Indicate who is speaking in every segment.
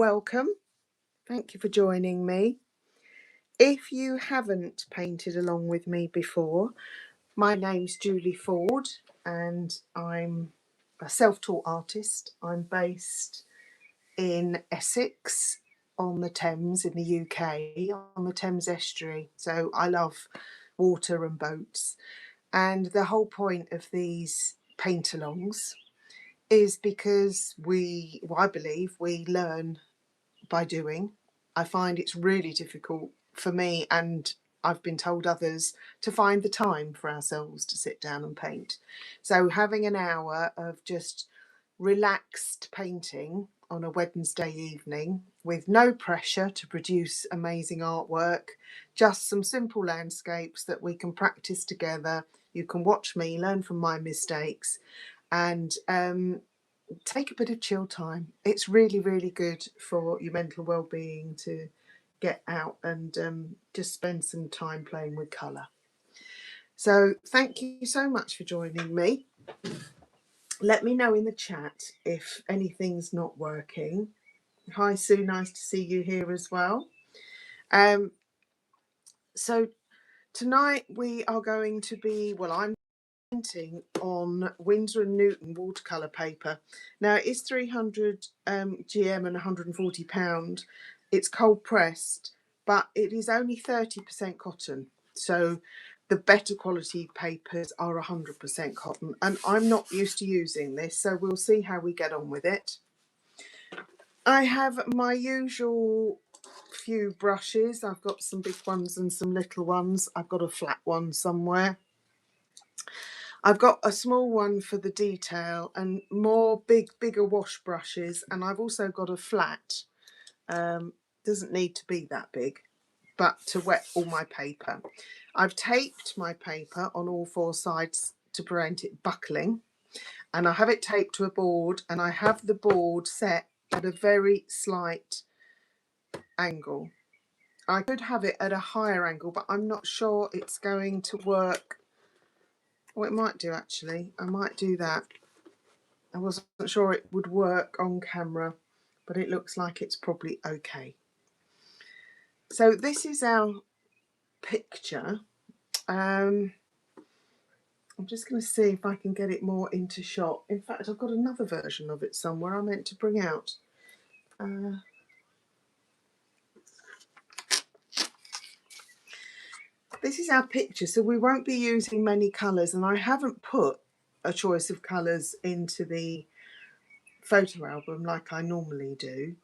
Speaker 1: Welcome. Thank you for joining me. If you haven't painted along with me before, my name's Julie Ford and I'm a self-taught artist. I'm based in Essex on the Thames in the UK, on the Thames estuary. So I love water and boats. And the whole point of these paint-alongs is because I believe we learn by doing. I find it's really difficult for me, and I've been told others, to find the time for ourselves to sit down and paint. So having an hour of just relaxed painting on a Wednesday evening with no pressure to produce amazing artwork, just some simple landscapes that we can practice together. You can watch me learn from my mistakes and take a bit of chill time. It's really, really good for your mental well-being to get out and just spend some time playing with colour. So thank you so much for joining me. Let me know in the chat if anything's not working. Hi Sue, nice to see you here as well. So tonight we are going to be, I'm painting on Winsor & Newton watercolour paper. Now it is 300 GM and £140. It's cold pressed, but it is only 30% cotton. So the better quality papers are 100% cotton, and I'm not used to using this, so we'll see how we get on with it. I have my usual few brushes. I've got some big ones and some little ones. I've got a flat one somewhere. I've got a small one for the detail and more bigger wash brushes, and I've also got a flat. Doesn't need to be that big, but to wet all my paper. I've taped my paper on all four sides to prevent it buckling, and I have it taped to a board, and I have the board set at a very slight angle. I could have it at a higher angle, but I'm not sure it's going to work. Well, it might do actually. I might do that. I wasn't sure it would work on camera, but it looks like it's probably okay. So this is our picture. I'm just going to see if I can get it more into shot. In fact, I've got another version of it somewhere I meant to bring out. This is our picture, so we won't be using many colours, and I haven't put a choice of colours into the photo album like I normally do,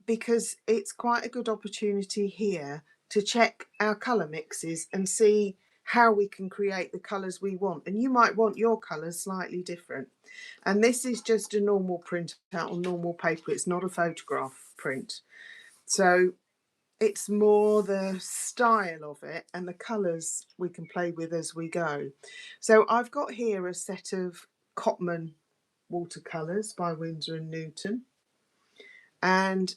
Speaker 1: because it's quite a good opportunity here to check our colour mixes and see how we can create the colours we want. And you might want your colours slightly different. And this is just a normal print out on normal paper. It's not a photograph print. So it's more the style of it and the colours we can play with as we go. So I've got here a set of Cotman watercolours by Winsor & Newton. And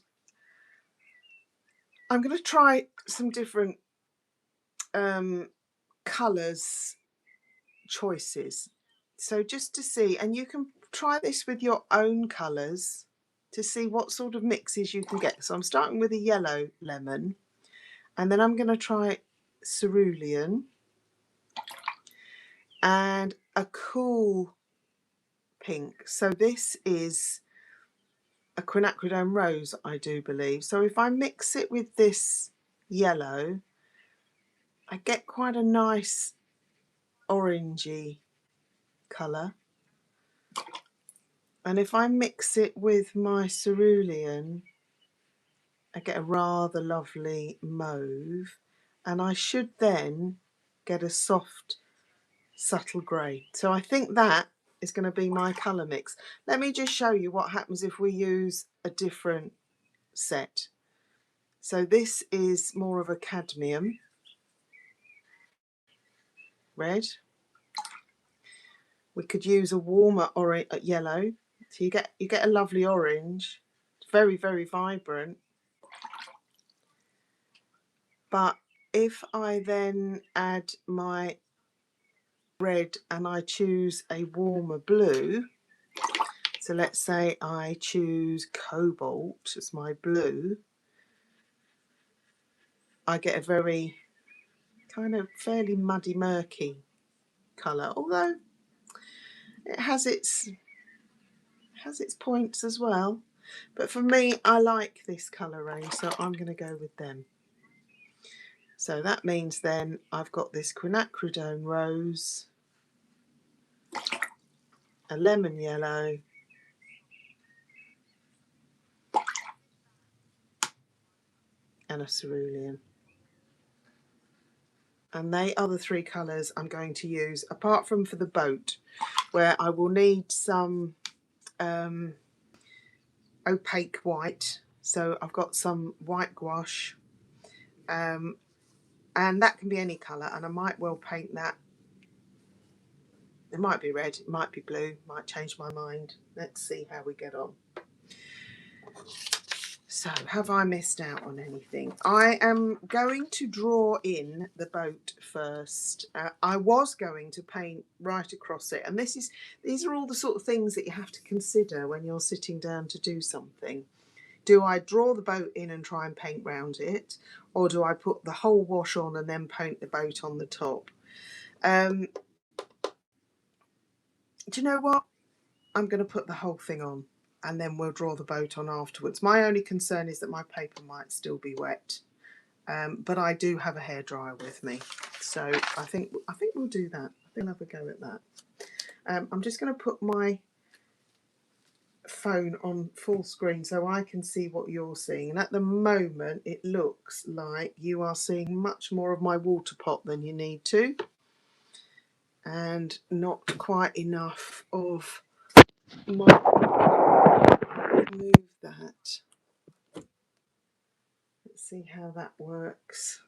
Speaker 1: I'm going to try some different colours choices. So just to see, and you can try this with your own colours to see what sort of mixes you can get. So I'm starting with a yellow lemon, and then I'm going to try cerulean and a cool pink. So this is a quinacridone rose, I do believe. So if I mix it with this yellow, I get quite a nice orangey colour. And if I mix it with my cerulean, I get a rather lovely mauve, and I should then get a soft, subtle grey. So I think that is going to be my colour mix. Let me just show you what happens if we use a different set. So this is more of a cadmium red. We could use a warmer orange, yellow. So you get a lovely orange. It's very, very vibrant. But if I then add my red and I choose a warmer blue, So let's say I choose cobalt as my blue. I get a very kind of fairly muddy, murky colour, although it has its points as well. But for me, I like this colour range, so I'm going to go with them. So that means then I've got this quinacridone rose, a lemon yellow, and a cerulean. And they are the three colours I'm going to use, apart from for the boat, where I will need some opaque white. So I've got some white gouache, and that can be any colour, and I might well paint that. It might be red, it might be blue, might change my mind. Let's see how we get on. So, have I missed out on anything? I am going to draw in the boat first. I was going to paint right across it, and these are all the sort of things that you have to consider when you're sitting down to do something. Do I draw the boat in and try and paint round it, or do I put the whole wash on and then paint the boat on the top? Do you know what? I'm going to put the whole thing on, and then we'll draw the boat on afterwards. My only concern is that my paper might still be wet, but I do have a hairdryer with me, so I think we'll do that. I think I'll have a go at that. I'm just going to put my phone on full screen so I can see what you're seeing, and at the moment it looks like you are seeing much more of my water pot than you need to, and not quite enough of my... Move that. Let's see how that works.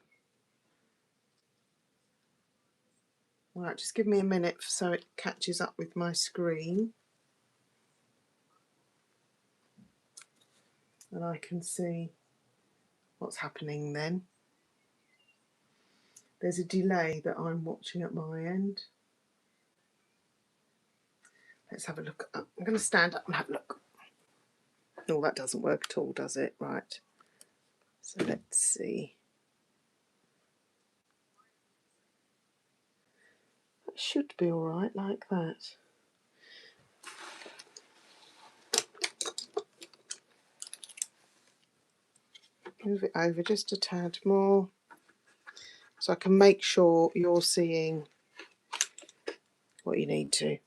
Speaker 1: Right, just give me a minute so it catches up with my screen and I can see what's happening then. There's a delay that I'm watching at my end. Let's have a look. I'm going to stand up and have a look. Oh, that doesn't work at all, does it? Right. So let's see. That should be all right like that. Move it over just a tad more so I can make sure you're seeing what you need to.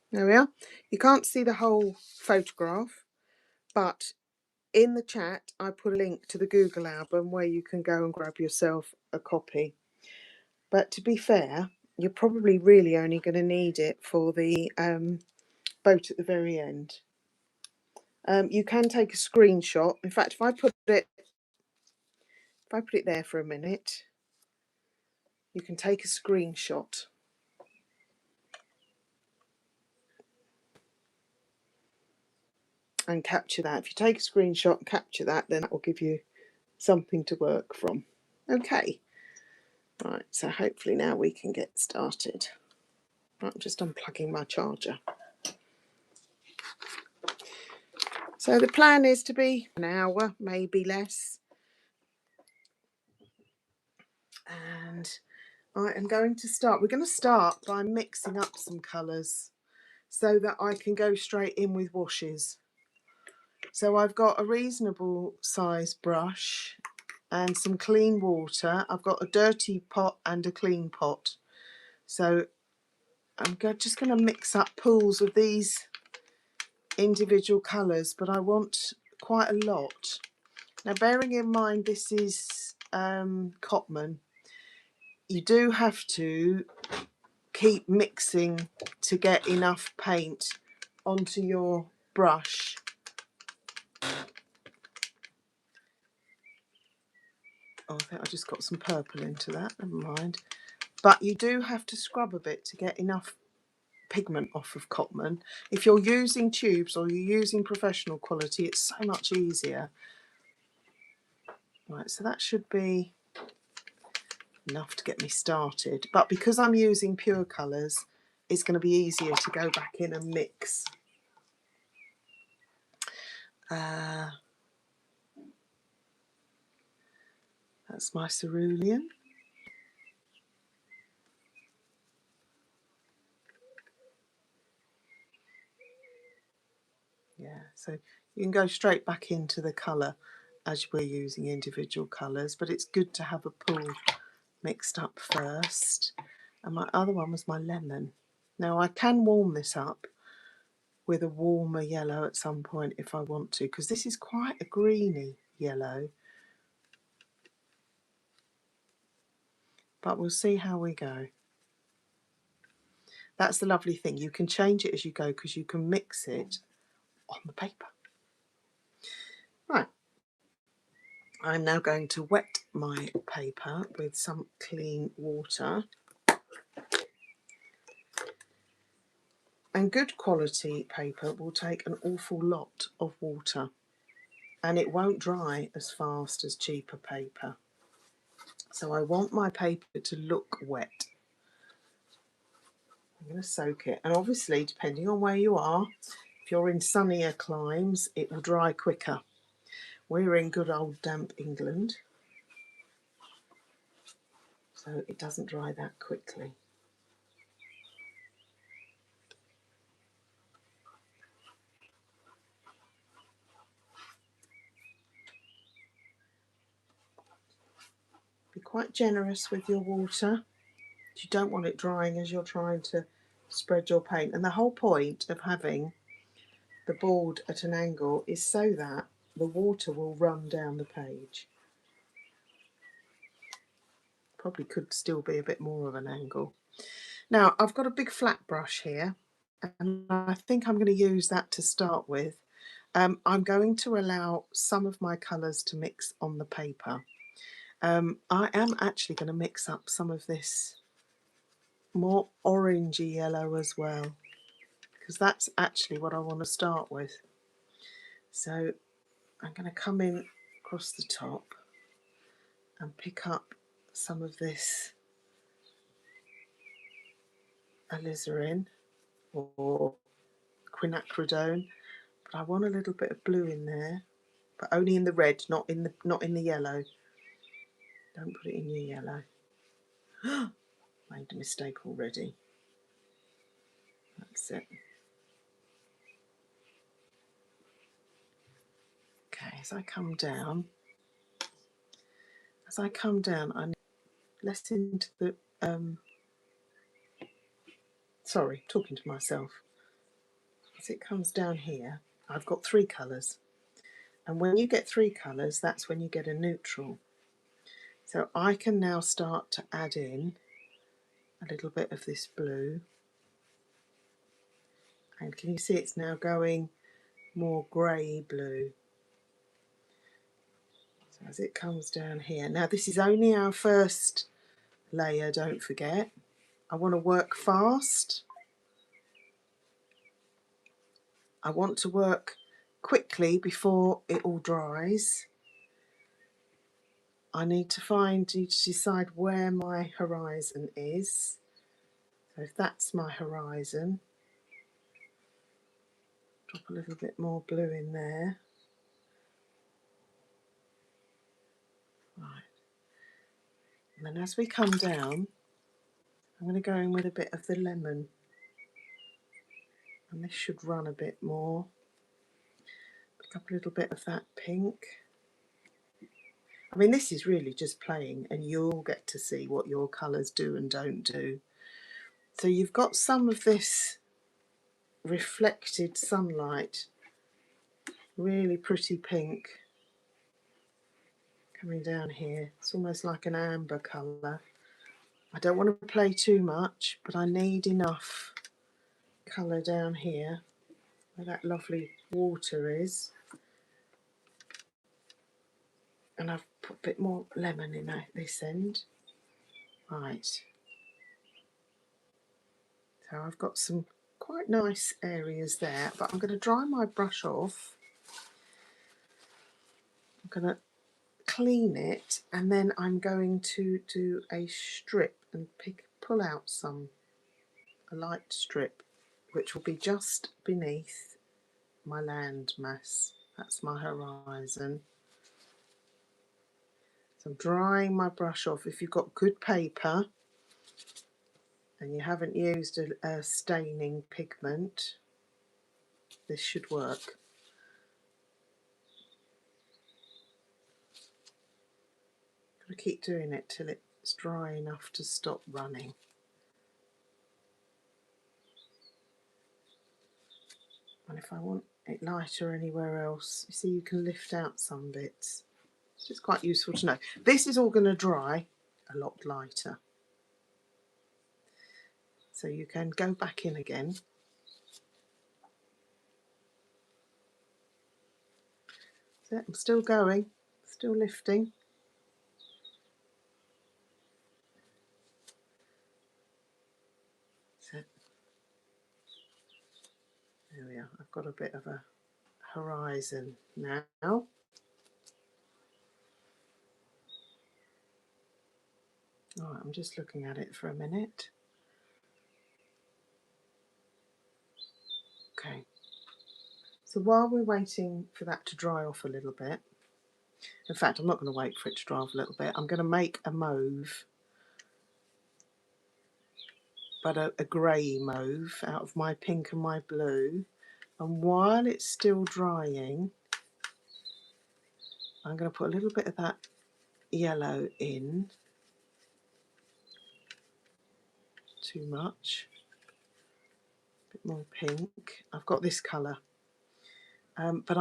Speaker 1: There we are. You can't see the whole photograph, but in the chat I put a link to the Google album where you can go and grab yourself a copy. But to be fair, you're probably really only going to need it for the boat at the very end. You can take a screenshot. In fact, if I put it there for a minute, you can take a screenshot. And capture that. If you take a screenshot and capture that, then that will give you something to work from. Okay. Right, so hopefully now we can get started. Right, I'm just unplugging my charger. So the plan is to be an hour, maybe less. And I am going to start. We're going to start by mixing up some colours so that I can go straight in with washes. So I've got a reasonable size brush and some clean water. I've got a dirty pot and a clean pot. So I'm just going to mix up pools of these individual colours, but I want quite a lot. Now, bearing in mind this is Cotman, you do have to keep mixing to get enough paint onto your brush. Oh, I think I just got some purple into that, never mind. But you do have to scrub a bit to get enough pigment off of Cotman. If you're using tubes or you're using professional quality, it's so much easier. Right, so that should be enough to get me started. But because I'm using pure colours, it's going to be easier to go back in and mix. That's my cerulean. Yeah, so you can go straight back into the colour as we're using individual colours, but it's good to have a pool mixed up first. And my other one was my lemon. Now I can warm this up with a warmer yellow at some point if I want to, because this is quite a greeny yellow. But we'll see how we go. That's the lovely thing. You can change it as you go because you can mix it on the paper. Right. I'm now going to wet my paper with some clean water. And good quality paper will take an awful lot of water, and it won't dry as fast as cheaper paper. So I want my paper to look wet. I'm going to soak it, and obviously depending on where you are, if you're in sunnier climes it will dry quicker. We're in good old damp England, so it doesn't dry that quickly. Be quite generous with your water. You don't want it drying as you're trying to spread your paint. And the whole point of having the board at an angle is so that the water will run down the page. Probably could still be a bit more of an angle. Now I've got a big flat brush here, and I think I'm going to use that to start with. I'm going to allow some of my colours to mix on the paper. I am actually going to mix up some of this more orangey yellow as well, because that's actually what I want to start with. So I'm going to come in across the top and pick up some of this alizarin or quinacridone, but I want a little bit of blue in there, but only in the red, not in the yellow. Don't put it in your yellow. Made a mistake already. That's it. Okay, as I come down, I need less into the sorry, talking to myself. As it comes down here, I've got 3 colours, and when you get 3 colours, that's when you get a neutral. So I can now start to add in a little bit of this blue, and can you see it's now going more grey blue. So as it comes down here, now this is only our first layer, don't forget. I want to work fast. I want to work quickly before it all dries. I need to decide where my horizon is. So if that's my horizon, drop a little bit more blue in there. Right. And then as we come down, I'm going to go in with a bit of the lemon. And this should run a bit more. Pick up a little bit of that pink. I mean, this is really just playing, and you'll get to see what your colours do and don't do. So you've got some of this reflected sunlight, really pretty pink, coming down here. It's almost like an amber colour. I don't want to play too much, but I need enough colour down here where that lovely water is. And I've put a bit more lemon in at this end. Right. So I've got some quite nice areas there, but I'm going to dry my brush off. I'm going to clean it, and then I'm going to do a strip and pull out a light strip, which will be just beneath my land mass. That's my horizon. So I'm drying my brush off. If you've got good paper and you haven't used a staining pigment, this should work. Got to keep doing it till it's dry enough to stop running. And if I want it lighter anywhere else, you see you can lift out some bits. It's just quite useful to know. This is all going to dry a lot lighter. So you can go back in again. So I'm still going, still lifting. So there we are. I've got a bit of a horizon now. All right, I'm just looking at it for a minute. Okay. So while we're waiting for that to dry off a little bit, in fact, I'm not going to wait for it to dry off a little bit. I'm going to make a mauve, but a grey mauve out of my pink and my blue. And while it's still drying, I'm going to put a little bit of that yellow in. Too much. A bit more pink. I've got this colour. But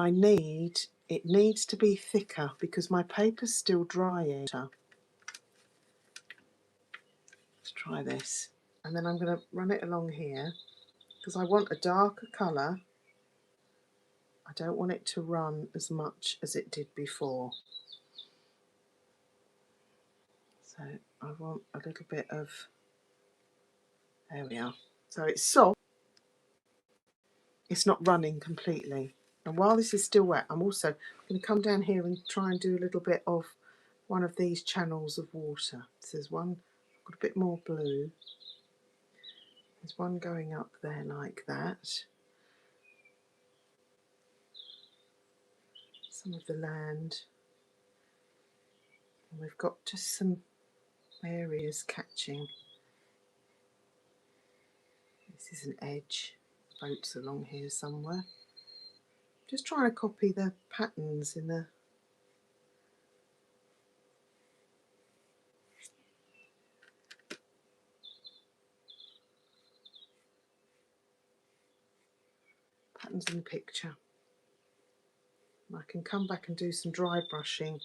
Speaker 1: it needs to be thicker because my paper's still drying. Let's try this. And then I'm going to run it along here because I want a darker colour. I don't want it to run as much as it did before. So I want a little bit of, there we are. So it's soft, it's not running completely. And while this is still wet, I'm also going to come down here and try and do a little bit of one of these channels of water. So there's one, I've got a bit more blue. There's one going up there like that. Some of the land. And we've got just some areas catching. This is an edge. Boats along here somewhere. Just trying to copy the patterns in the picture. I can come back and do some dry brushing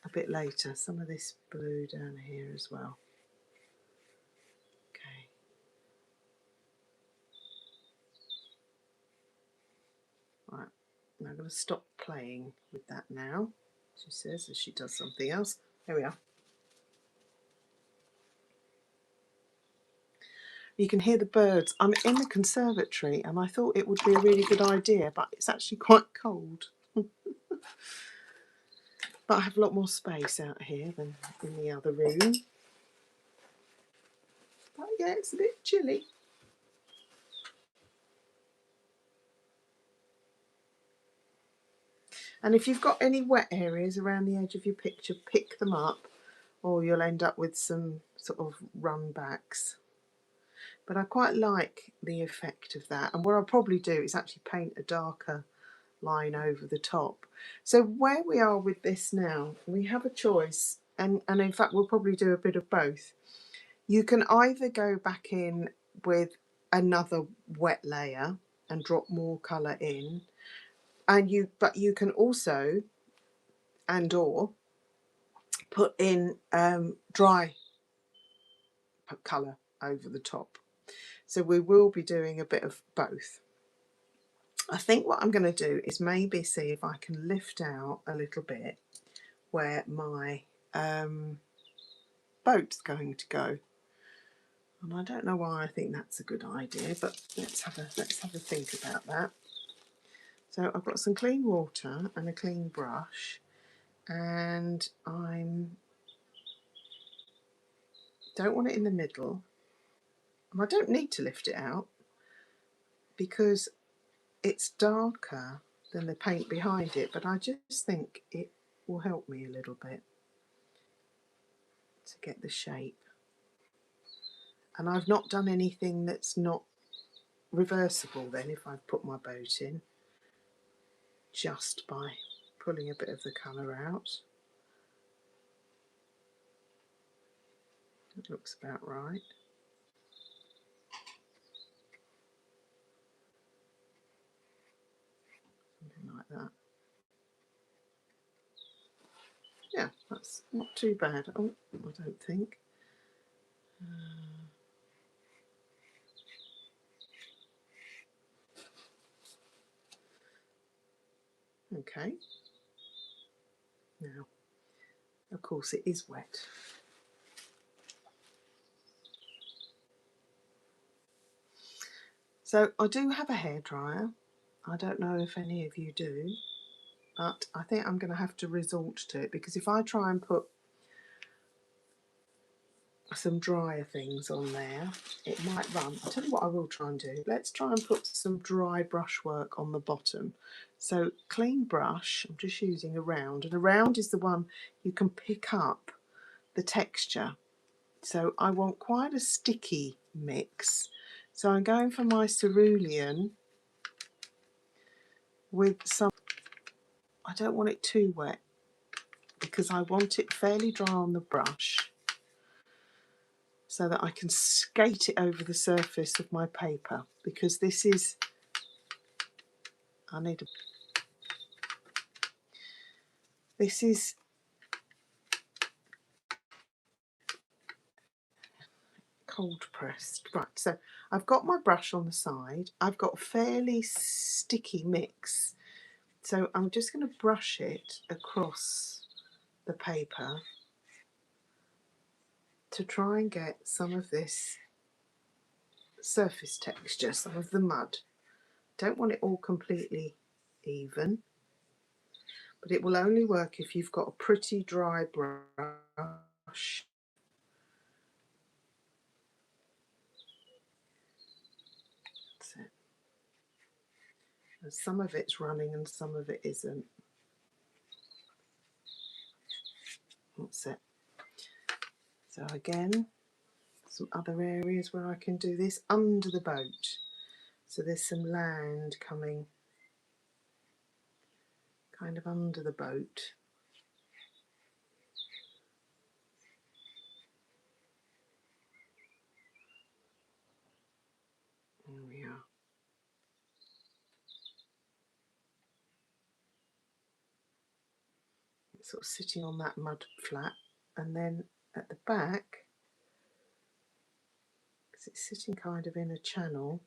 Speaker 1: a bit later. Some of this blue down here as well. Okay. Right, I'm going to stop playing with that now, she says, as she does something else. There we are. You can hear the birds. I'm in the conservatory and I thought it would be a really good idea, but it's actually quite cold. But I have a lot more space out here than in the other room. But yeah, it's a bit chilly. And if you've got any wet areas around the edge of your picture, pick them up or you'll end up with some sort of run backs. But I quite like the effect of that. And what I'll probably do is actually paint a darker line over the top. So where we are with this now, we have a choice, and in fact we'll probably do a bit of both. You can either go back in with another wet layer and drop more colour in, but you can also or put in dry colour over the top. So we will be doing a bit of both. I think what I'm going to do is maybe see if I can lift out a little bit where my boat's going to go. And I don't know why I think that's a good idea, but let's have a think about that. So I've got some clean water and a clean brush, and don't want it in the middle, and I don't need to lift it out because it's darker than the paint behind it, but I just think it will help me a little bit to get the shape. And I've not done anything that's not reversible then if I've put my boat in, just by pulling a bit of the colour out. It looks about right. Something like that. Yeah, that's not too bad. Oh, I don't think. Okay. Now, of course, it is wet. So I do have a hairdryer. I don't know if any of you do, but I think I'm going to have to resort to it, because if I try and put some drier things on there, it might run. I'll tell you what I will try and do. Let's try and put some dry brushwork on the bottom. So clean brush, I'm just using a round, and a round is the one you can pick up the texture. So I want quite a sticky mix. So I'm going for my cerulean with some, I don't want it too wet because I want it fairly dry on the brush so that I can skate it over the surface of my paper, because this is, this is cold pressed. Right, so I've got my brush on the side, I've got a fairly sticky mix, so I'm just going to brush it across the paper to try and get some of this surface texture, some of the mud. Don't want it all completely even, but it will only work if you've got a pretty dry brush. That's it. And some of it's running and some of it isn't. That's it. So again, some other areas where I can do this under the boat. So there's some land coming kind of under the boat. There we are. It's sort of sitting on that mud flat, and then at the back, because it's sitting kind of in a channel,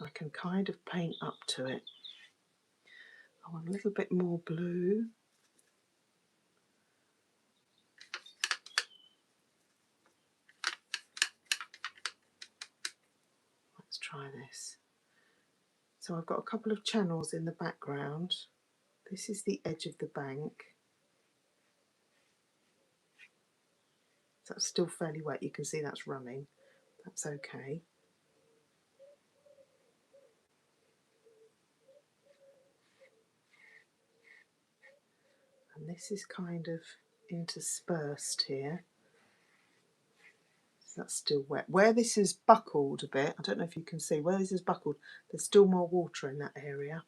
Speaker 1: I can kind of paint up to it. I want a little bit more blue. Let's try this. So I've got a couple of channels in the background. This is the edge of the bank. So that's still fairly wet. You can see that's running. That's okay. And this is kind of interspersed here. So that's still wet. Where this is buckled a bit, I don't know if you can see, where this is buckled, there's still more water in that area.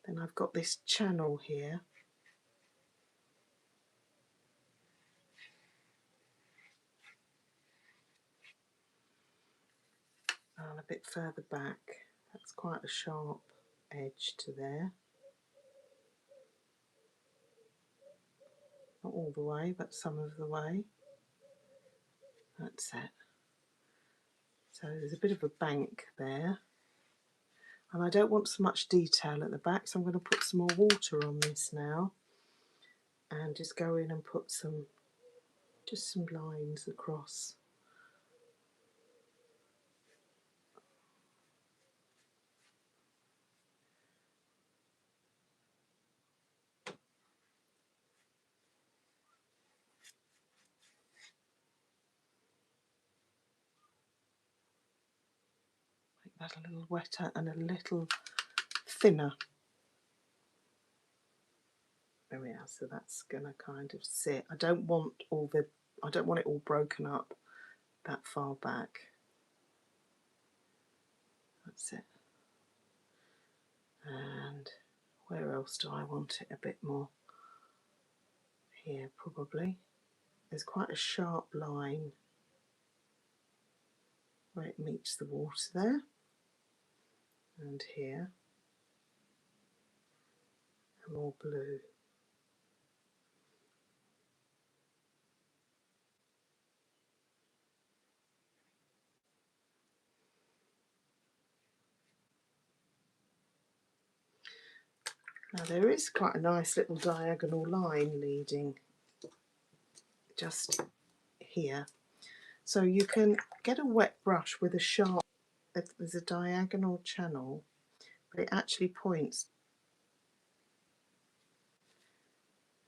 Speaker 1: Then I've got this channel here. And a bit further back, that's quite a sharp edge to there. Not all the way, but some of the way. That's it. So there's a bit of a bank there. And I don't want so much detail at the back, so I'm going to put some more water on this now. And just go in and put some, just some lines across. that a little wetter and a little thinner. There we are. So that's going to kind of sit. I don't want it all broken up that far back. That's it. And where else do I want it a bit more? Here, probably. There's quite a sharp line where it meets the water there. And here. And more blue. Now there is quite a nice little diagonal line leading just here. So you can get a wet brush with a sharp, there's a diagonal channel, but it actually points.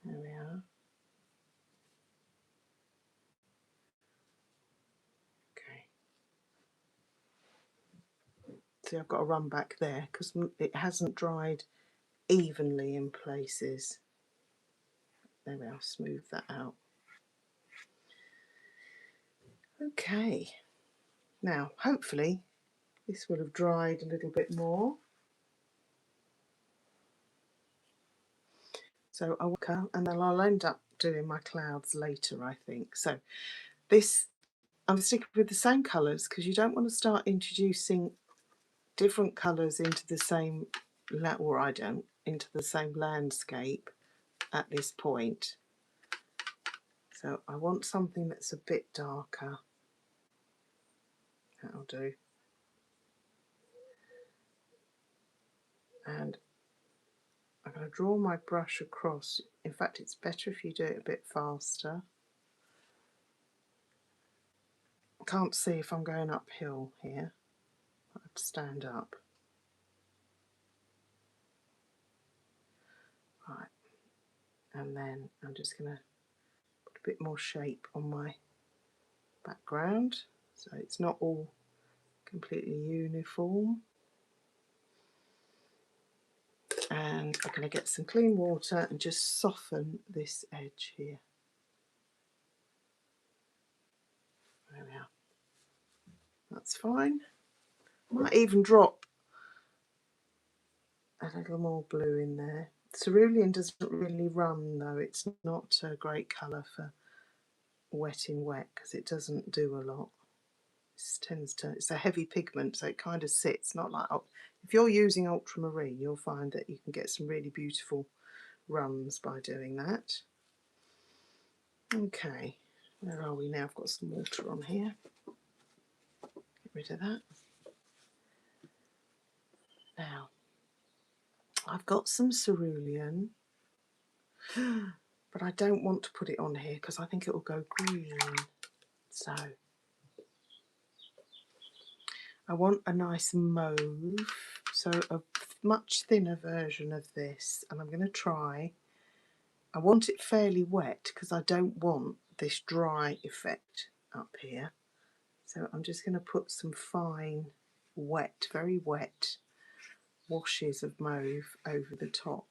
Speaker 1: There we are. Okay. See, I've got to run back there because it hasn't dried evenly in places. There we are, smooth that out. Okay, now hopefully this will have dried a little bit more. So I will go, and then I'll end up doing my clouds later, I think. So this, I'm sticking with the same colours because you don't want to start introducing different colours into the same, or I don't, into the same landscape at this point. So I want something that's a bit darker. That'll do. And I'm going to draw my brush across. In fact, it's better if you do it a bit faster. I can't see if I'm going uphill here. I have to stand up. Right. And then I'm just going to put a bit more shape on my background so it's not all completely uniform. And I'm going to get some clean water and just soften this edge here. There we are. That's fine. Might even drop a little more blue in there. Cerulean doesn't really run though. It's not a great colour for wet in wet because it doesn't do a lot. It's a heavy pigment, so it kind of sits. Not like, if you're using ultramarine, you'll find that you can get some really beautiful runs by doing that. Okay, where are we now? I've got some water on here. Get rid of that. Now, I've got some cerulean, but I don't want to put it on here because I think it will go green. So I want a nice mauve, so a much thinner version of this, and I'm going to try. I want it fairly wet because I don't want this dry effect up here. So I'm just going to put some fine, wet, very wet washes of mauve over the top.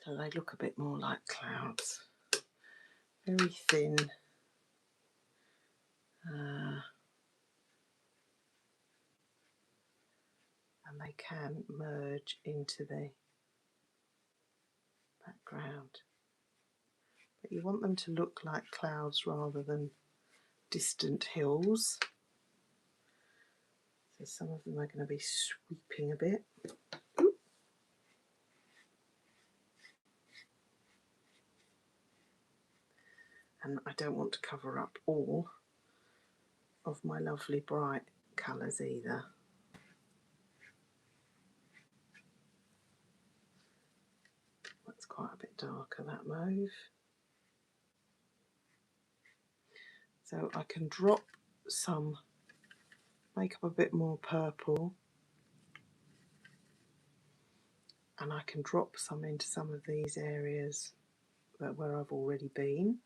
Speaker 1: So they look a bit more like clouds. Very thin. And they can merge into the background. But you want them to look like clouds rather than distant hills. So some of them are going to be sweeping a bit. And I don't want to cover up all of my lovely bright colours either. That's quite a bit darker, that mauve. So I can drop some, make up a bit more purple. and I can drop some into some of these areas where I've already been.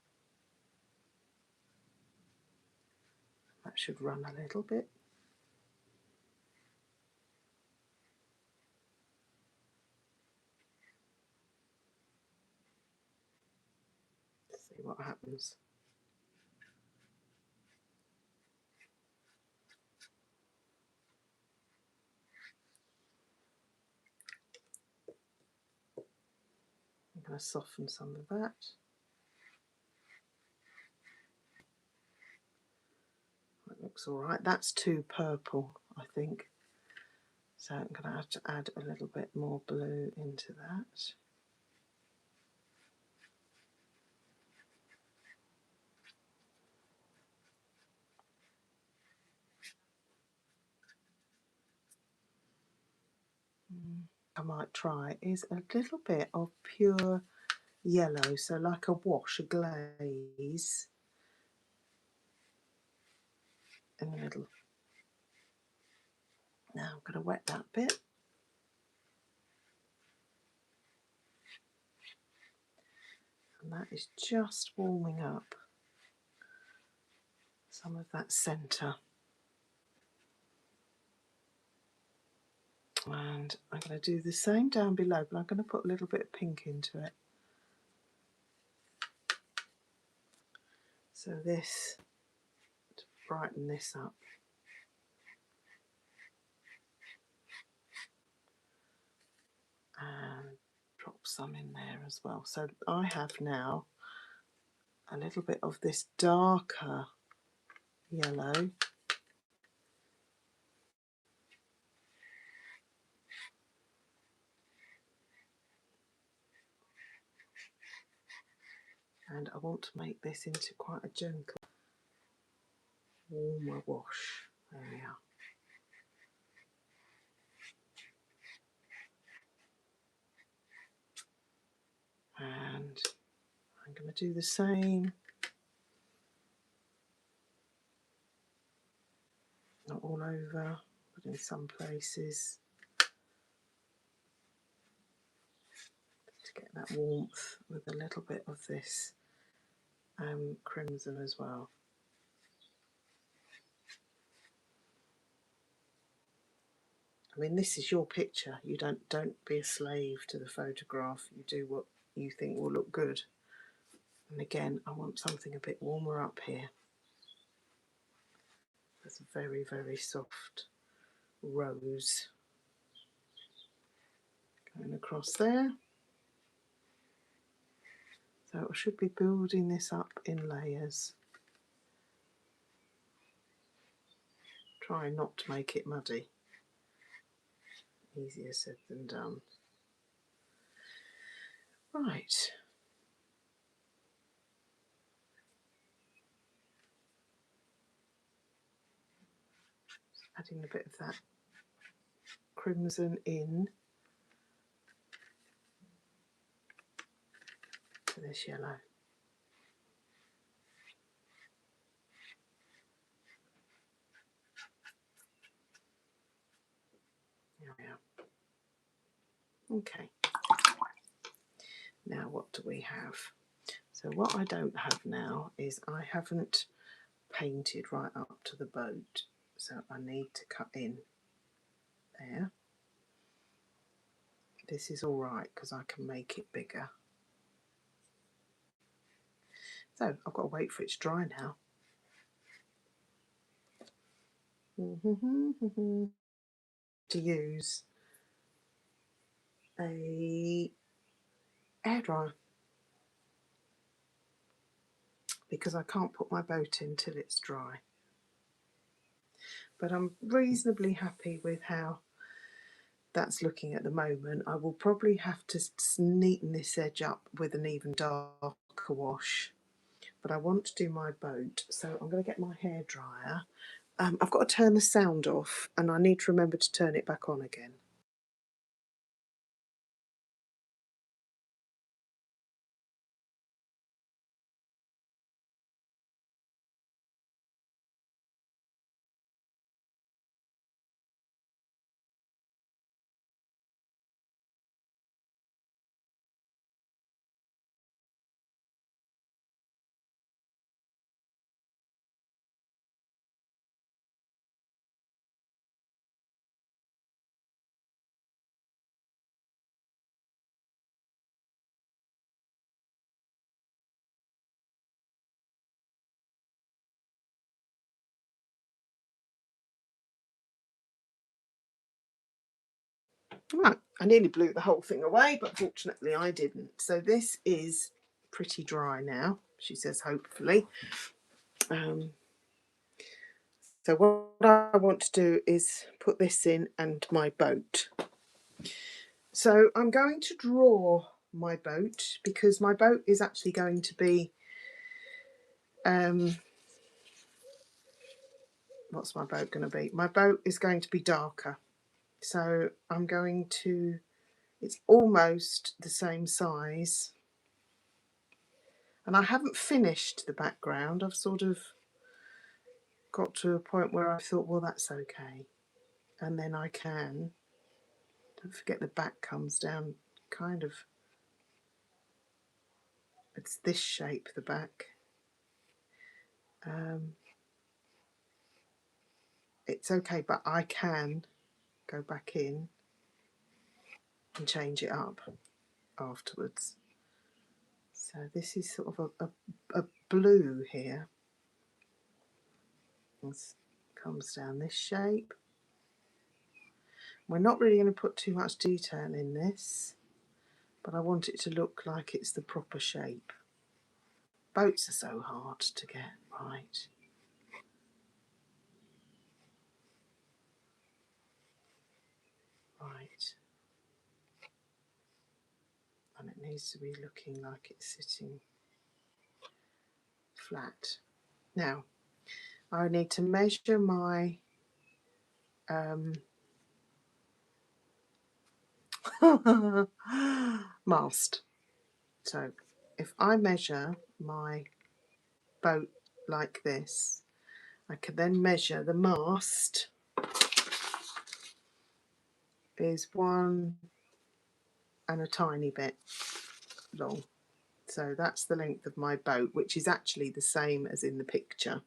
Speaker 1: That should run a little bit. See what happens. I'm going to soften some of that. That looks all right. That's too purple, I think. So I'm going to have to add a little bit more blue into that. I might try is a little bit of pure yellow, so like a wash, a glaze in the middle. Now I'm going to wet that bit. And that is just warming up some of that centre. And I'm going to do the same down below, but I'm going to put a little bit of pink into it. So this, to brighten this up. And drop some in there as well. So I have now a little bit of this darker yellow. And I want to make this into quite a gentle, warmer wash. There we are. And I'm going to do the same. Not all over, but in some places. To get that warmth with a little bit of this crimson as well. I mean, this is your picture. You don't be a slave to the photograph. You do what you think will look good. And again, I want something a bit warmer up here. There's a very, very soft rose going across there. So I should be building this up in layers. Try not to make it muddy. Easier said than done. Right. Adding a bit of that crimson in to this yellow. There we are. Okay. Now what do we have? So what I don't have now is I haven't painted right up to the boat. So I need to cut in there. This is all right because I can make it bigger. So I've got to wait for it to dry now. To use a hairdryer because I can't put my boat in till it's dry. But I'm reasonably happy with how that's looking at the moment. I will probably have to neaten this edge up with an even darker wash, but I want to do my boat, so I'm going to get my hairdryer. I've got to turn the sound off and I need to remember to turn it back on again. Right, I nearly blew the whole thing away, but fortunately I didn't. So this is pretty dry now, she says, hopefully. So what I want to do is put this in and my boat. So I'm going to draw my boat because my boat is actually going to be, what's my boat going to be? My boat is going to be darker. So I'm going to, it's almost the same size. And I haven't finished the background. I've sort of got to a point where I thought, well, that's okay. And then I can, don't forget the back comes down kind of, it's this shape, the back. It's okay, but I can go back in and change it up afterwards. So this is sort of a blue here. This comes down this shape. We're not really going to put too much detail in this, but I want it to look like it's the proper shape. Boats are so hard to get right. Right. And it needs to be looking like it's sitting flat. Now, I need to measure my mast. So if I measure my boat like this, I can then measure the mast is 1 and a tiny bit long. So that's the length of my boat, which is actually the same as in the picture.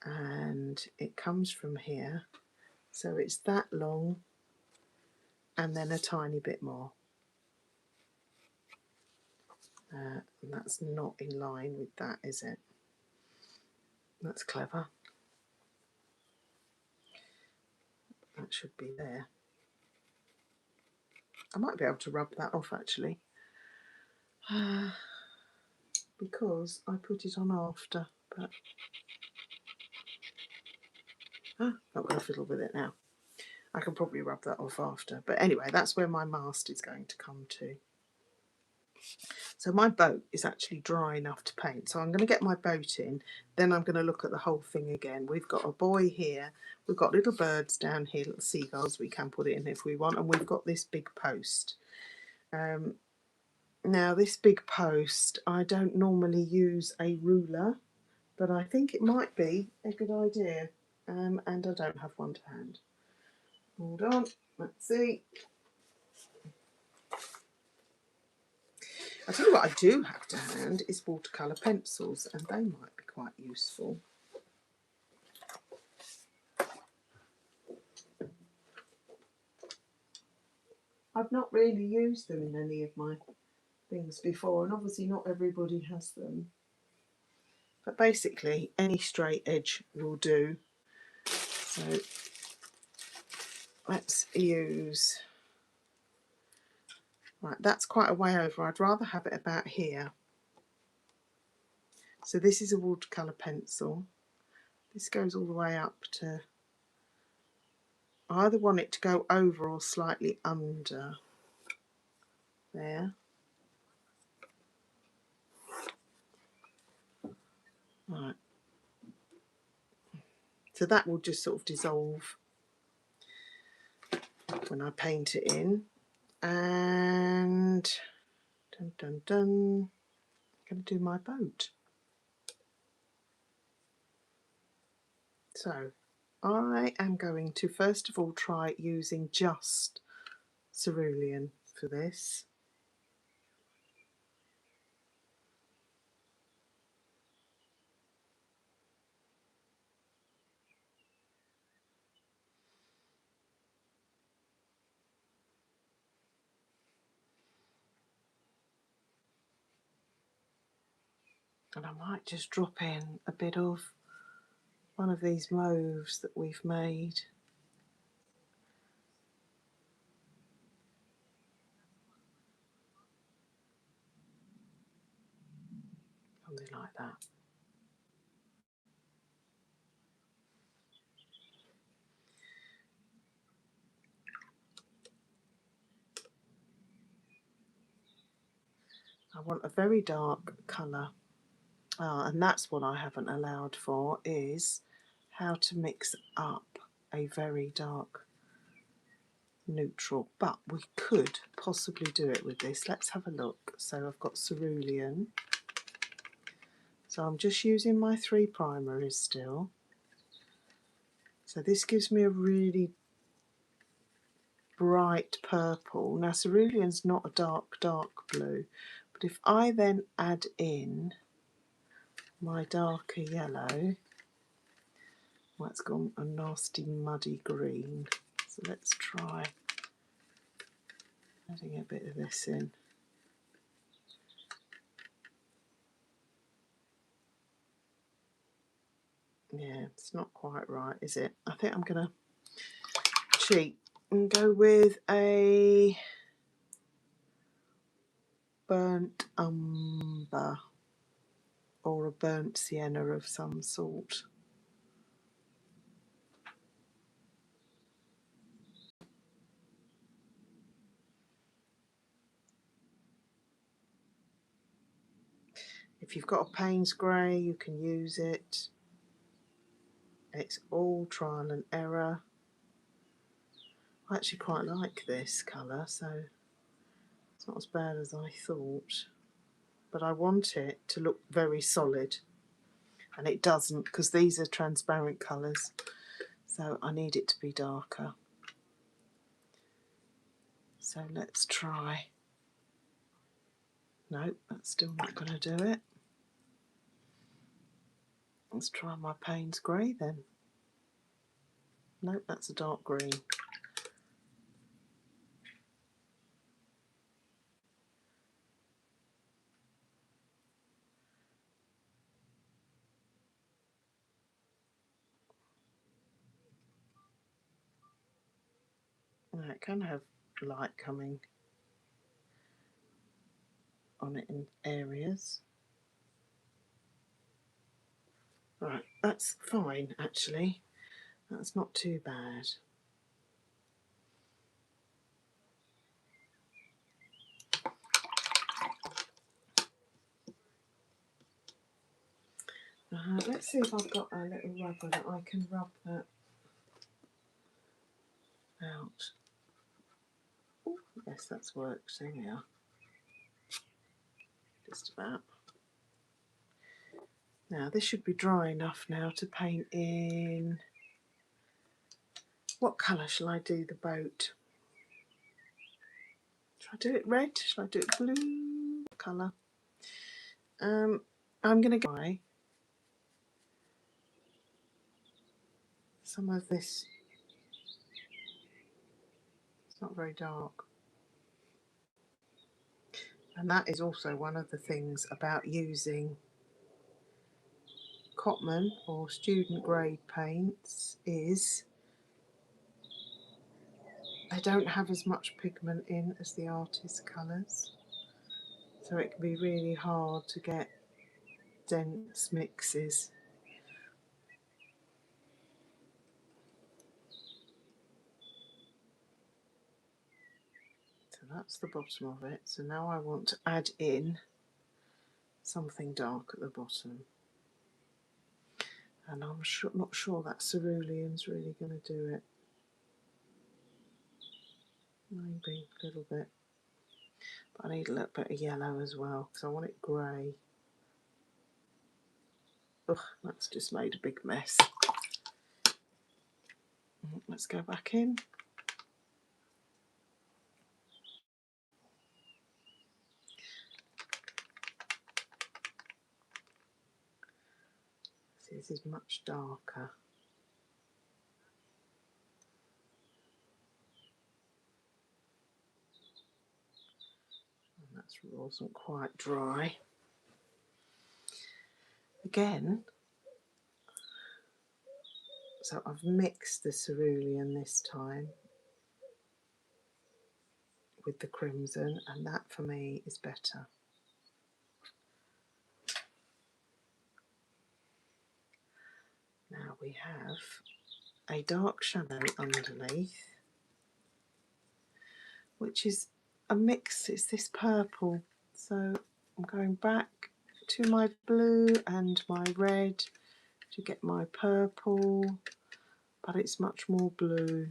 Speaker 1: And it comes from here. So it's that long and then a tiny bit more. And that's not in line with that, is it? That's clever. That should be there. I might be able to rub that off actually. Because I put it on after, but not going to fiddle with it now. I can probably rub that off after. But anyway, that's where my mast is going to come to. So my boat is actually dry enough to paint. So I'm going to get my boat in, then I'm going to look at the whole thing again. We've got a boy here, we've got little birds down here, little seagulls, we can put it in if we want, and we've got this big post. Now this big post, I don't normally use a ruler, but I think it might be a good idea. And I don't have one to hand. Hold on, let's see. I tell you what I do have to hand is watercolour pencils, and they might be quite useful. I've not really used them in any of my things before, and obviously not everybody has them. But basically, any straight edge will do. So let's use... Right, that's quite a way over. I'd rather have it about here. So this is a watercolour pencil. This goes all the way up to... I either want it to go over or slightly under. There. Right. So that will just sort of dissolve when I paint it in. And dun dun dun, I'm going to do my boat. So I am going to first of all try using just cerulean for this. And I might just drop in a bit of one of these mauves that we've made. like that. I want a very dark colour. And that's what I haven't allowed for, is how to mix up a very dark neutral. But we could possibly do it with this. Let's have a look. So I've got cerulean. So I'm just using my 3 primaries still. So this gives me a really bright purple. Now cerulean's not a dark blue, but if I then add in my darker yellow, well, it's gone a nasty muddy green. So let's try adding a bit of this in. Yeah, it's not quite right, is it? I think I'm going to cheat and go with a burnt umber or a burnt sienna of some sort. If you've got a Payne's grey, you can use it. It's all trial and error. I actually quite like this colour, so it's not as bad as I thought. But I want it to look very solid, and it doesn't, because these are transparent colours, so I need it to be darker. So let's try. Nope, that's still not going to do it. Let's try my Payne's grey then. Nope, that's a dark green. Now it can have light coming on it in areas. Right, that's fine actually. That's not too bad. Let's see if I've got a little rubber that I can rub that out. Ooh, yes, that's worked. There we are. Just about. Now this should be dry enough now to paint in. What colour shall I do the boat? Shall I do it red? Shall I do it blue? What colour? I'm going to go some of this. It's not very dark. And that is also one of the things about using Cotman or student grade paints, is they don't have as much pigment in as the artist colours, so it can be really hard to get dense mixes. So that's the bottom of it. So now I want to add in something dark at the bottom, and I'm not sure that cerulean's really going to do it. Maybe a little bit, but I need a little bit of yellow as well because I want it grey. Ugh, that's just made a big mess. Let's go back in. See, this is much darker. And that wasn't quite dry. Again, so I've mixed the cerulean this time with the crimson, and that for me is better. Now we have a dark shadow underneath, which is a mix. It's this purple. So I'm going back to my blue and my red to get my purple, but it's much more blue.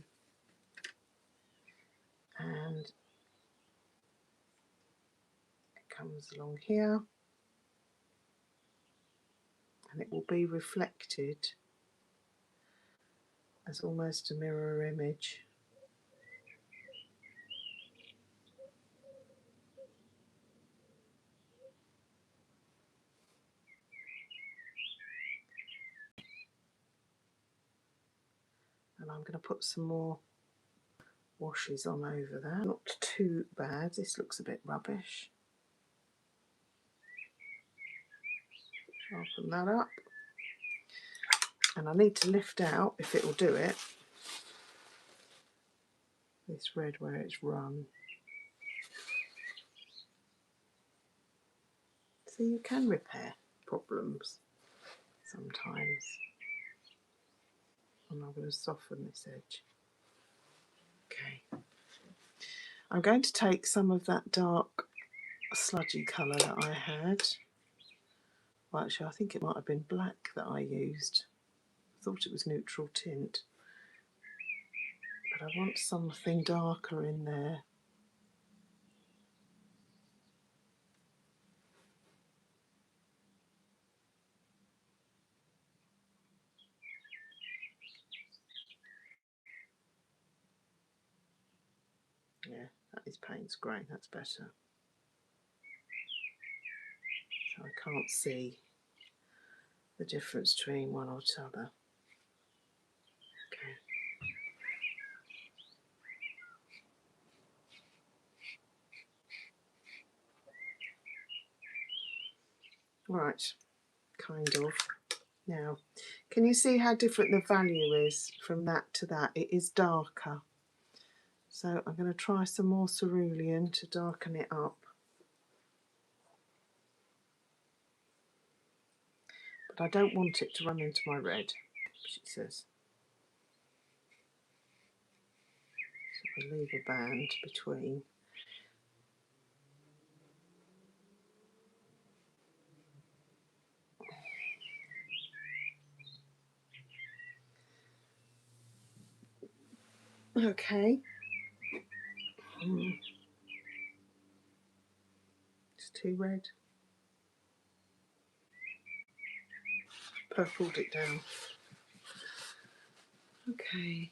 Speaker 1: And it comes along here, and it will be reflected as almost a mirror image. And I'm going to put some more washes on over that. Not too bad. This looks a bit rubbish. Sharpen that up. And I need to lift out, if it will do it, this red where it's run. So you can repair problems sometimes. And I'm going to soften this edge. Okay. I'm going to take some of that dark sludgy colour that I had. Well, actually, I think it might have been black that I used. I thought it was neutral tint. But I want something darker in there. Yeah, that is Payne's grey, that's better. So I can't see the difference between one or the other. Okay. Right, kind of. Now, can you see how different the value is from that to that? It is darker. So I'm going to try some more cerulean to darken it up. But I don't want it to run into my red, she says. So I leave a band between. Okay. It's too red. Purpled it down. Okay.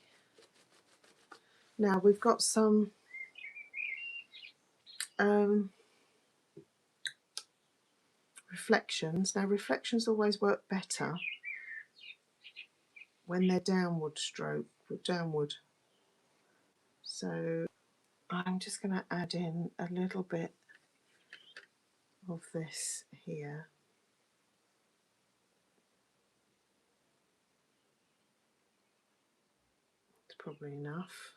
Speaker 1: Now we've got some reflections. Now reflections always work better when they're downward stroke, downward. So I'm just going to add in a little bit of this here. It's probably enough.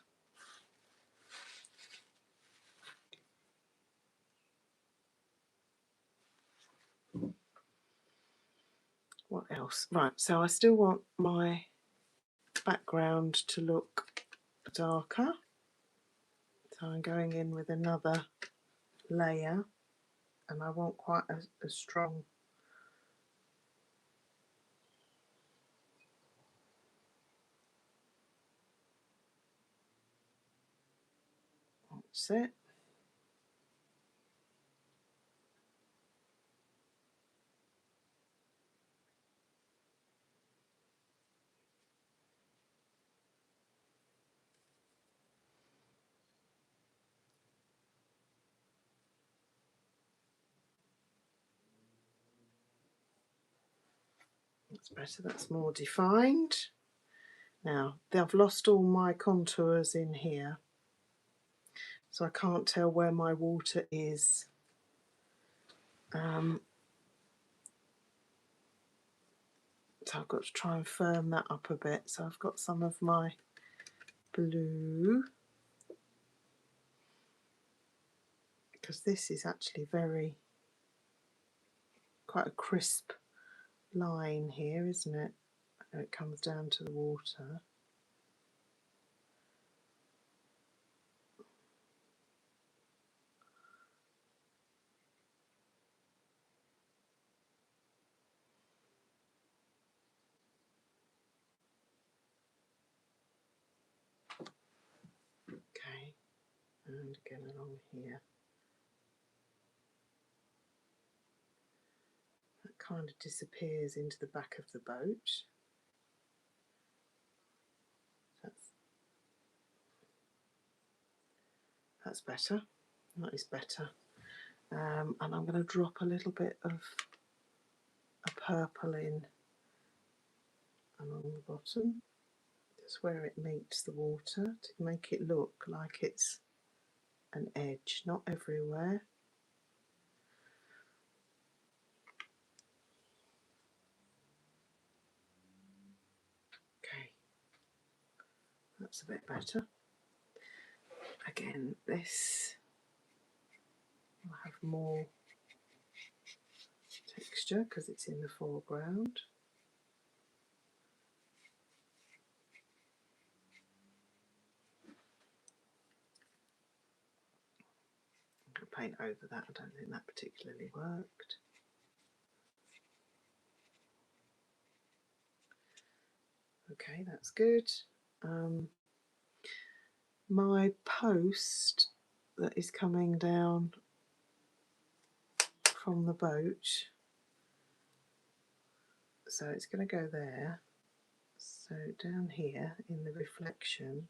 Speaker 1: What else? Right, so I still want my background to look darker. So I'm going in with another layer, and I want quite a strong set. That's better, that's more defined. Now, I've lost all my contours in here, so I can't tell where my water is. So I've got to try and firm that up a bit. So I've got some of my blue, because this is actually quite a crisp line here, isn't it? Now it comes down to the water. Okay, and again along here. That kind of disappears into the back of the boat. That's better. That is better. And I'm going to drop a little bit of a purple in along the bottom, just where it meets the water, to make it look like it's an edge, not everywhere. Okay, that's a bit better. Again, this will have more texture because it's in the foreground. I'm going to paint over that. I don't think that particularly worked. Okay, that's good. My post that is coming down from the boat, so it's going to go there. So down here in the reflection,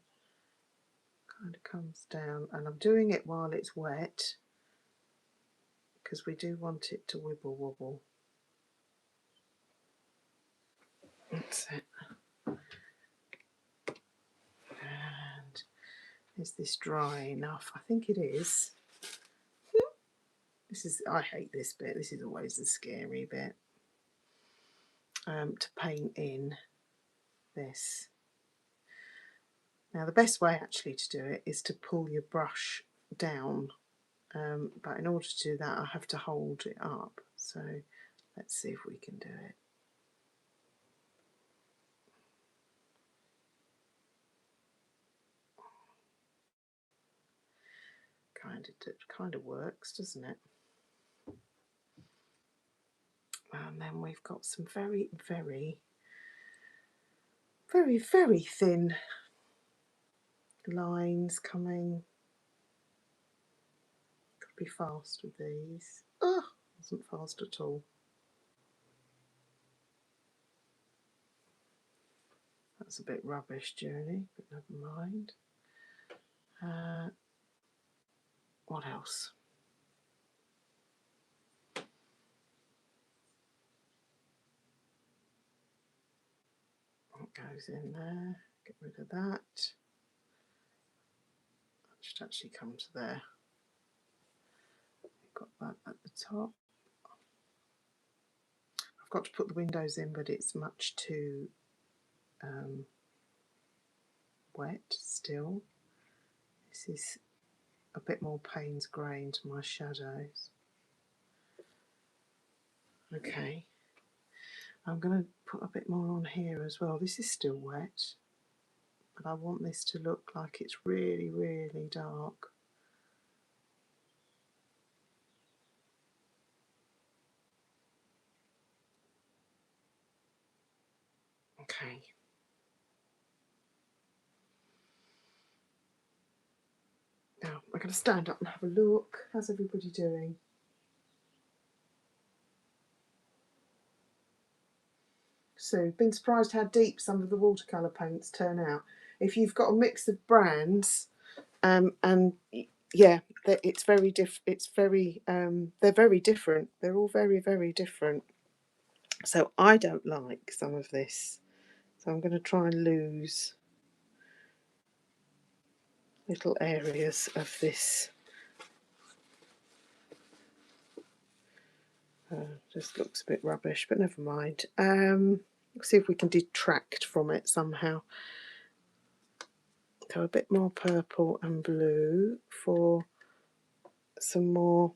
Speaker 1: kind of comes down, and I'm doing it while it's wet because we do want it to wibble wobble. That's it. And is this dry enough? I think it is. This is, I hate this bit. This is always the scary bit. To paint in this. Now the best way actually to do it is to pull your brush down, but in order to do that I have to hold it up. So let's see if we can do it. Kind of works, doesn't it? And then we've got some very, very, very, very thin lines coming. Could be fast with these. Oh, wasn't fast at all. That's a bit rubbish, Journey, but never mind. What else? What goes in there? Get rid of that. That should actually come to there. We've got that at the top. I've got to put the windows in, but it's much too wet still. This is a bit more Payne's grey into my shadows. Okay, I'm going to put a bit more on here as well. This is still wet, but I want this to look like it's really, really dark. Okay. Now we're going to stand up and have a look. How's everybody doing? So, been surprised how deep some of the watercolour paints turn out. If you've got a mix of brands, and yeah, it's very it's very they're very different. They're all very, very different. So I don't like some of this. So I'm going to try and lose little areas of this. Just looks a bit rubbish, but never mind. Let's see if we can detract from it somehow. Go a bit more purple and blue for some more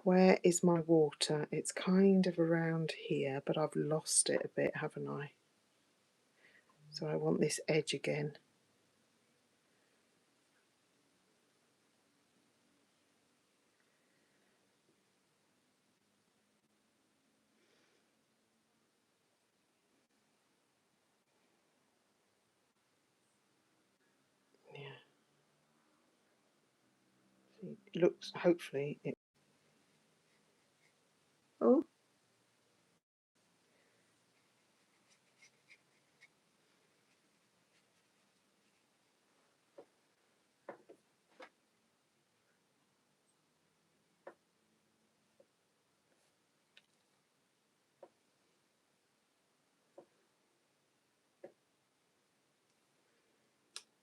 Speaker 1: Where is my water? It's kind of around here, but I've lost it a bit, haven't I? So I want this edge again. Yeah. See, it looks, hopefully it. Oh,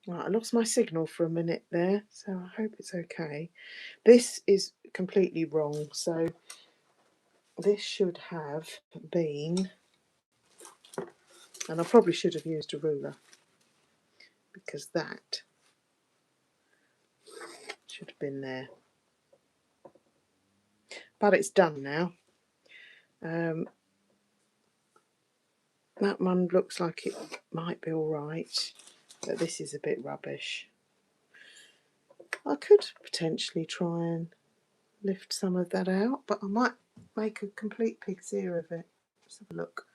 Speaker 1: right, I lost my signal for a minute there, so I hope it's okay. This is completely wrong, so this should have been, and I probably should have used a ruler, because that should have been there. But it's done now. That one looks like it might be alright, but this is a bit rubbish. I could potentially try and lift some of that out, but I might make a complete pig's ear of it. Let's have a look.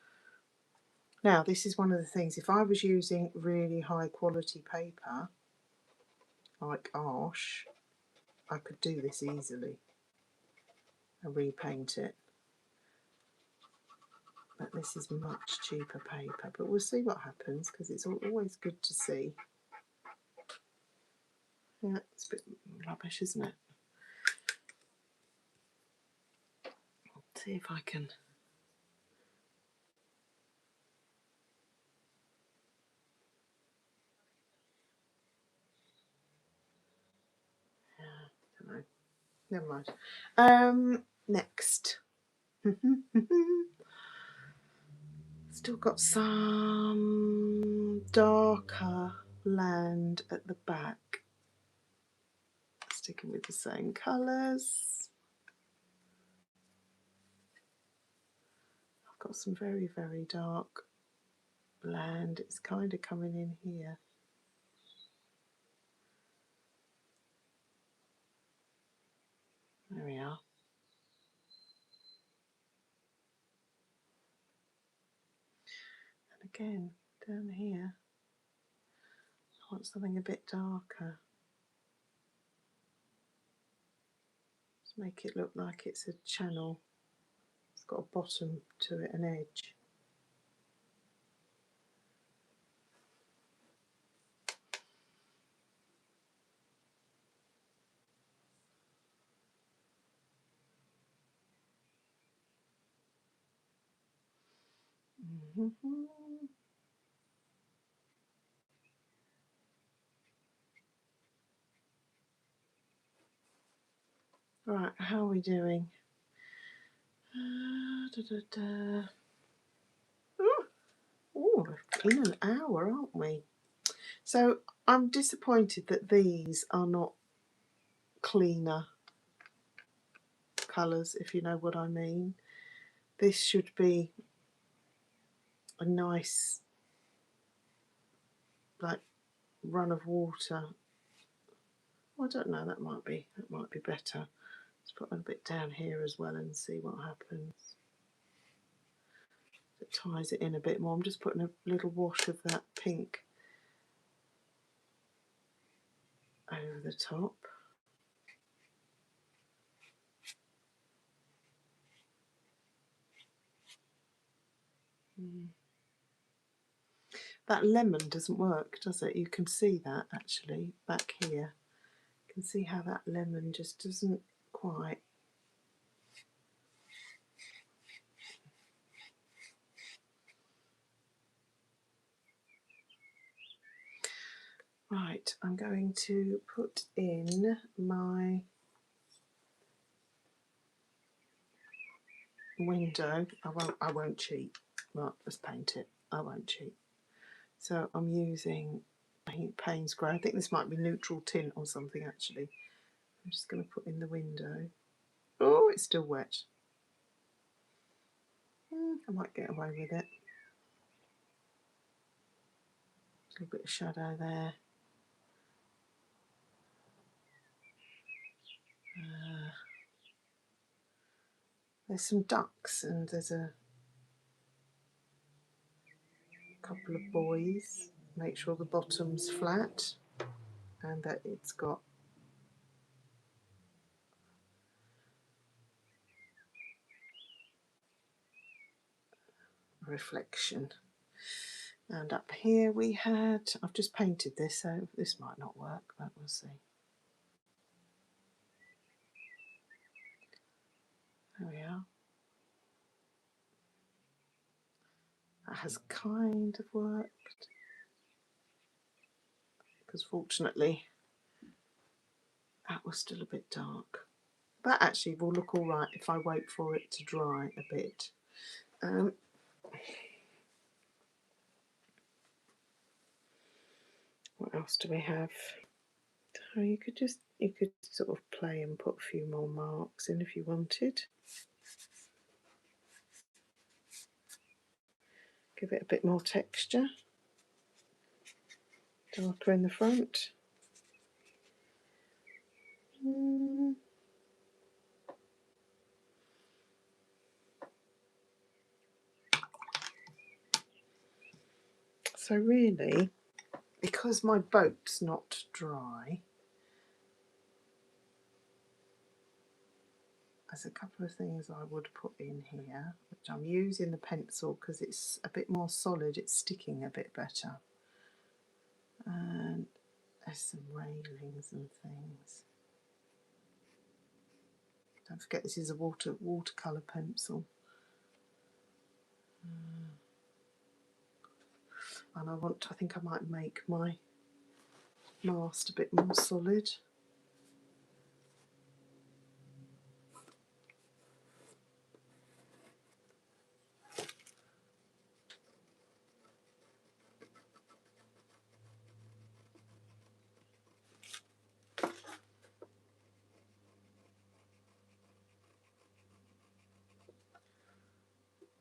Speaker 1: Now, this is one of the things, if I was using really high quality paper, like Arsh, I could do this easily and repaint it. But this is much cheaper paper, but we'll see what happens, because it's always good to see. Yeah, it's a bit rubbish, isn't it? Let's see if I can. I don't know. Never mind. Next. Still got some darker land at the back. Sticking with the same colours. I've got some very, very dark land. It's kind of coming in here. There we are. And again, down here, I want something a bit darker. Just make it look like it's a channel. It's got a bottom to it, an edge. Right, how are we doing? Oh, in an hour, aren't we? So I'm disappointed that these are not cleaner colours, if you know what I mean. This should be a nice, like, run of water. Well, I don't know, that might be better. Let's put a bit down here as well and see what happens. It ties it in a bit more. I'm just putting a little wash of that pink over the top. That lemon doesn't work, does it? You can see that actually back here. You can see how that lemon just doesn't quite. Right, I'm going to put in my window. I won't cheat. Right, let's paint it. I won't cheat. So I'm using Payne's Grey. I think this might be neutral tint or something actually. I'm just going to put in the window. Oh, Oh, it's still wet. I might get away with it. A little bit of shadow there. There's some ducks and there's a couple of boys. Make sure the bottom's flat and that it's got reflection. And up here we had, I've just painted this, so this might not work, but we'll see. There we are. That has kind of worked, because fortunately that was still a bit dark. That actually will look all right if I wait for it to dry a bit. What else do we have? Oh, you could sort of play and put a few more marks in if you wanted. Give it a bit more texture. Darker in the front. So really, because my boat's not dry, there's a couple of things I would put in here, which I'm using the pencil because it's a bit more solid, it's sticking a bit better. And there's some railings and things. Don't forget this is a watercolour pencil. And I think I might make my mast a bit more solid.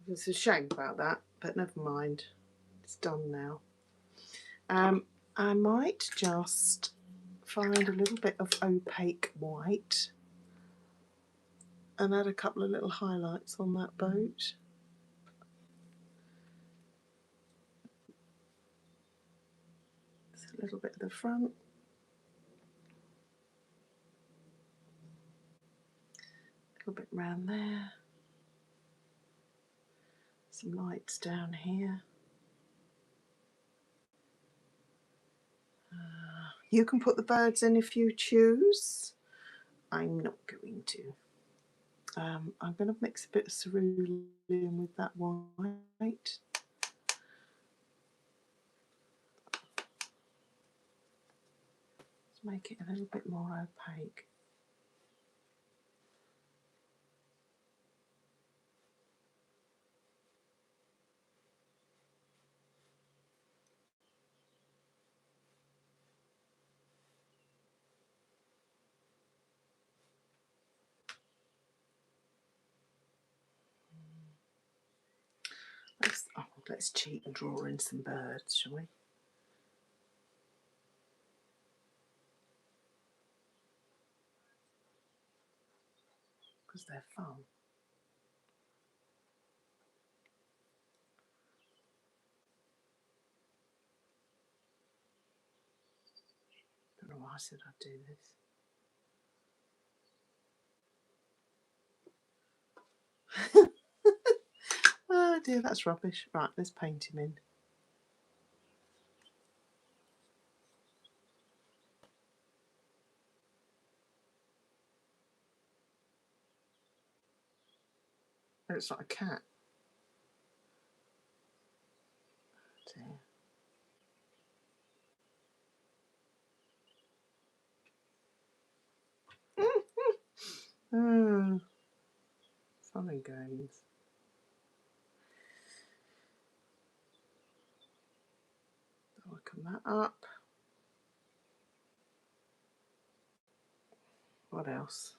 Speaker 1: It's a shame about that, but never mind. It's done now. I might just find a little bit of opaque white and add a couple of little highlights on that boat. Just a little bit at the front. A little bit round there. Some lights down here. You can put the birds in if you choose. I'm not going to. I'm going to mix a bit of cerulean with that white. Let's make it a little bit more opaque. Let's cheat and draw in some birds, shall we? Because they're fun. Don't know why I said I'd do this. Oh dear, that's rubbish. Right, let's paint him in. It looks like a cat. Oh, fun and games. Darken that up. What else?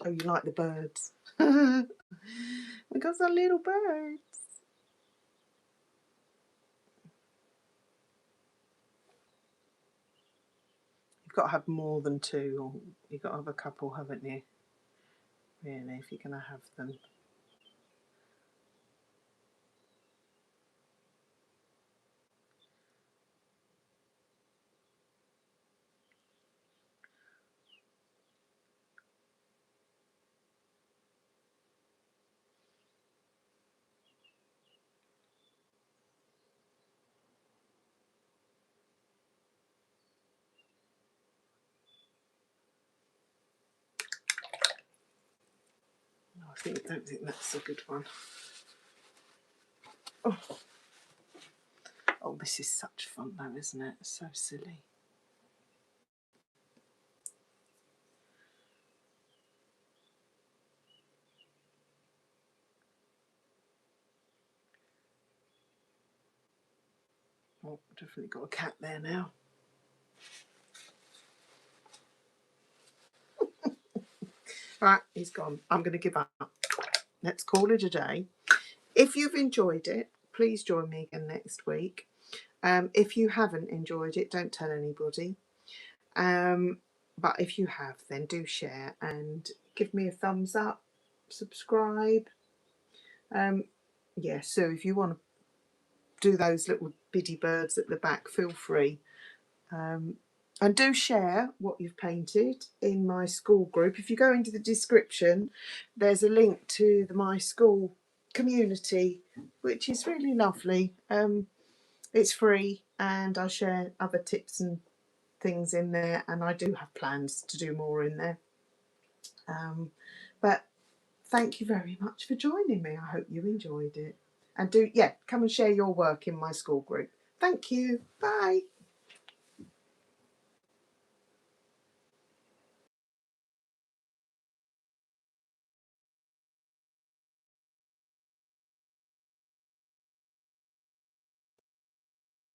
Speaker 1: Oh, you like the birds. Because they're little birds. You've got to have more than two, or you've got to have a couple, haven't you? Really, if you're going to have them. Don't think that's a good one. Oh. Oh, this is such fun though, isn't it? So silly. Oh, definitely got a cat there now. Right, he's gone. I'm going to give up. Let's call it a day. If you've enjoyed it, please join me again next week. If you haven't enjoyed it, don't tell anybody. But if you have, then do share and give me a thumbs up, subscribe. Yeah, so if you want to do those little biddy birds at the back, feel free. And do share what you've painted in my Skool group. If you go into the description, there's a link to my Skool community, which is really lovely. It's free, and I share other tips and things in there, and I do have plans to do more in there. But thank you very much for joining me. I hope you enjoyed it. And come and share your work in my Skool group. Thank you. Bye.